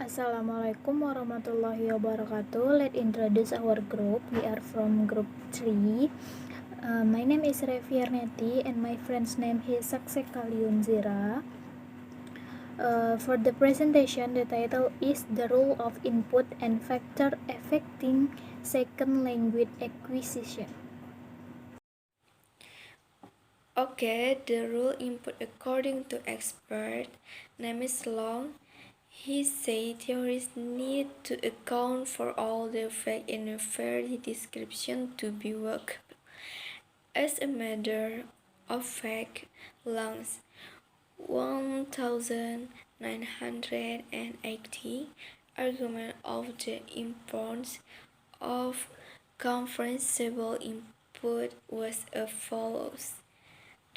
Assalamualaikum warahmatullahi wabarakatuh. Let's introduce our group. We are from group 3. My name is Refi Yarniati and my friend's name is sakseka liyun Dzira. For the presentation, the title is The Role of Input and Factor Affecting Second Language Acquisition. Okay, the rule input according to expert name is long. He said theories need to account for all the facts in a very description to be workable. As a matter of fact, Long's 1980 argument of the importance of conferenceable input was as follows.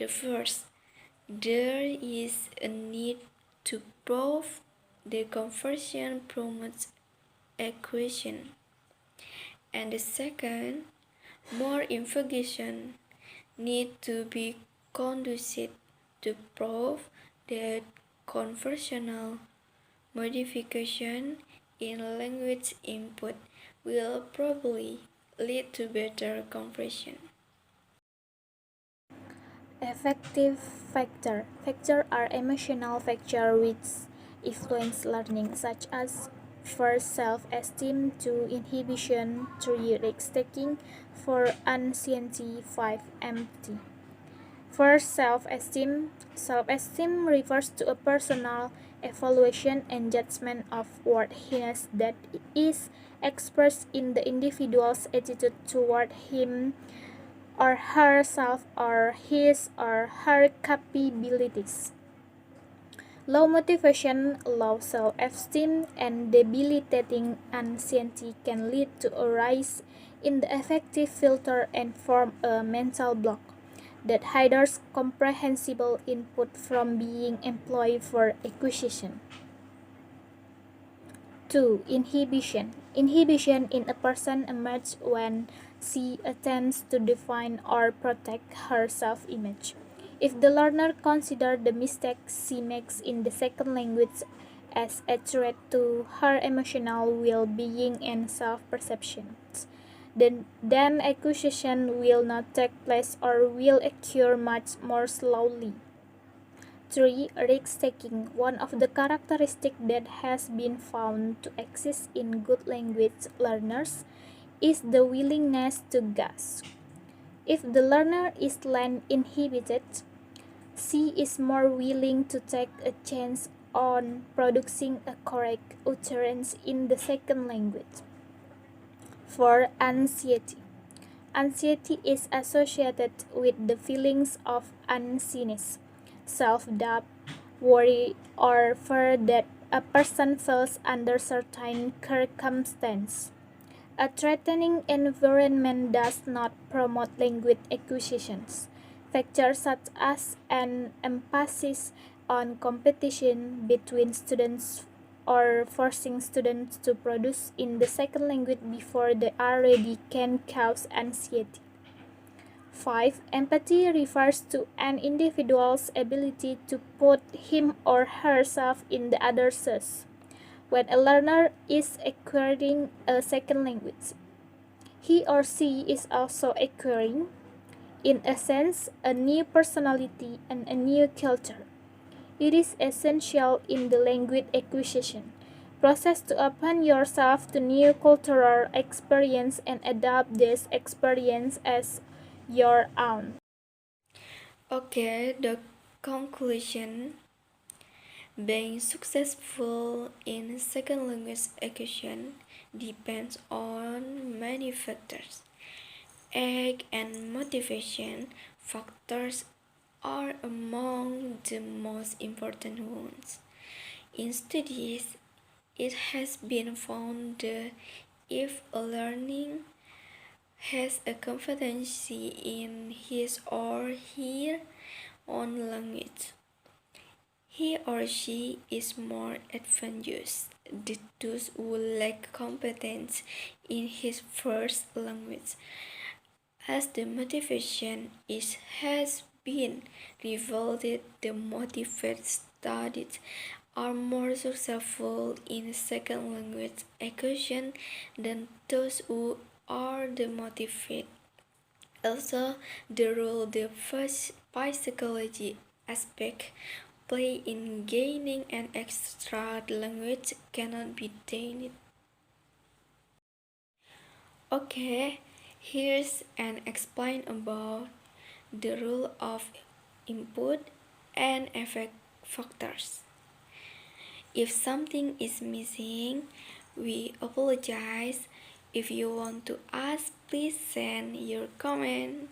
The first, there is a need to prove the conversion promotes acquisition. And the second, more investigation need to be conducive to prove that conversational modification in language input will probably lead to better conversion. Affective factor. Factors are emotional factors which influence learning, such as first self-esteem, 2 inhibition, 3 risk-taking, 4 anxiety, 5 empathy. First, self-esteem. Self-esteem refers to a personal evaluation and judgment of worthiness that is expressed in the individual's attitude toward him or herself or his or her capabilities. Low motivation, low self-esteem, and debilitating anxiety can lead to a rise in the affective filter and form a mental block that hinders comprehensible input from being employed for acquisition. 2. Inhibition. Inhibition in a person emerges when she attempts to define or protect her self-image. If the learner considers the mistake she makes in the second language as a threat to her emotional well-being and self-perception, then acquisition will not take place or will occur much more slowly. 3. Risk-taking. One of the characteristics that has been found to exist in good language learners is the willingness to guess. If the learner is land inhibited, she is more willing to take a chance on producing a correct utterance in the second language. 4. Anxiety. Anxiety is associated with the feelings of uneasiness, self-doubt, worry, or fear that a person feels under certain circumstances. A threatening environment does not promote language acquisitions. Factors such as an emphasis on competition between students or forcing students to produce in the second language before they are ready can cause anxiety. 5. Empathy refers to an individual's ability to put him or herself in the other's shoes. When a learner is acquiring a second language, he or she is also acquiring, in a sense, a new personality and a new culture. It is essential in the language acquisition process to open yourself to new cultural experience and adapt this experience as your own. Okay, the conclusion. Being successful in second language acquisition depends on many factors. Age and motivation factors are among the most important ones. In studies, it has been found that if a learning has a competency in his or her own language, he or she is more advantageous than those who lack competence in his first language, as the motivation has been revealed. The motivated studies are more successful in second language acquisition than those who are demotivated. Also, the role the first psychology aspect play in gaining an extra language cannot be denied. Okay, here's an explain about the role of input and effect factors. If something is missing, we apologize. If you want to ask, please send your comment.